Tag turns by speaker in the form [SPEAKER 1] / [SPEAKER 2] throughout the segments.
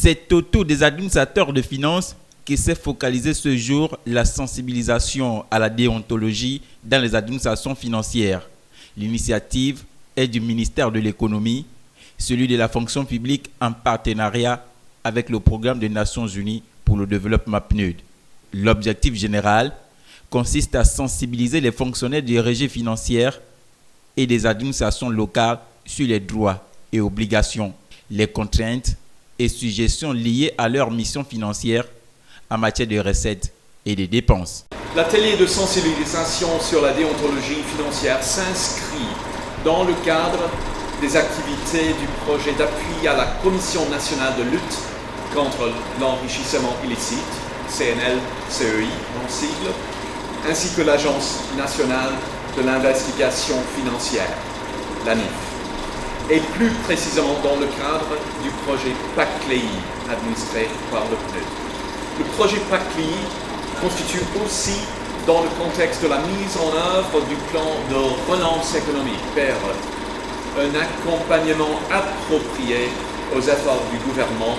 [SPEAKER 1] C'est autour des administrateurs de finances que s'est focalisé ce jour la sensibilisation à la déontologie dans les administrations financières. L'initiative est du ministère de l'économie, celui de la fonction publique en partenariat avec le programme des Nations Unies pour le développement PNUD. L'objectif général consiste à sensibiliser les fonctionnaires des régies financières et des administrations locales sur les droits et obligations, les contraintes et suggestions liées à leur mission financière en matière de recettes et de dépenses.
[SPEAKER 2] L'atelier de sensibilisation sur la déontologie financière s'inscrit dans le cadre des activités du projet d'appui à la Commission nationale de lutte contre l'enrichissement illicite, CNL-CEI en sigle, ainsi que l'Agence nationale de l'investigation financière, l'ANIF, et plus précisément dans le cadre du projet PACLEI administré par le PNUD. Le projet PACLEI constitue aussi, dans le contexte de la mise en œuvre du plan de relance économique, PRE, un accompagnement approprié aux efforts du gouvernement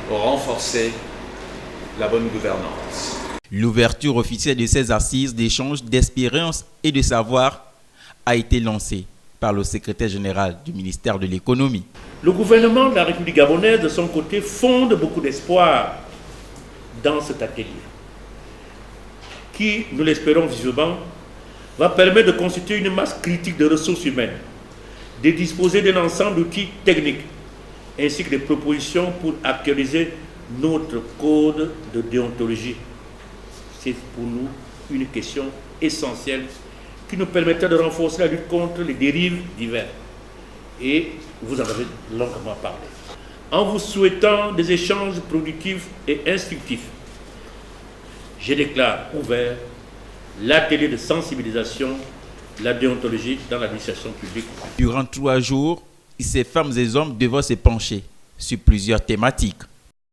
[SPEAKER 2] pour renforcer la bonne gouvernance.
[SPEAKER 1] L'ouverture officielle de ces assises d'échange d'expérience et de savoir a été lancée par le secrétaire général du ministère de l'économie.
[SPEAKER 3] Le gouvernement de la République gabonaise, de son côté, fonde beaucoup d'espoir dans cet atelier, qui, nous l'espérons vivement, va permettre de constituer une masse critique de ressources humaines, de disposer d'un ensemble d'outils techniques, ainsi que des propositions pour actualiser notre code de déontologie. C'est pour nous une question essentielle qui nous permettra de renforcer la lutte contre les dérives diverses. Et vous en avez longuement parlé. En vous souhaitant des échanges productifs et instructifs, je déclare ouvert l'atelier de sensibilisation de la déontologie dans l'administration publique.
[SPEAKER 1] Durant 3 jours, ces femmes et hommes devront se pencher sur plusieurs thématiques.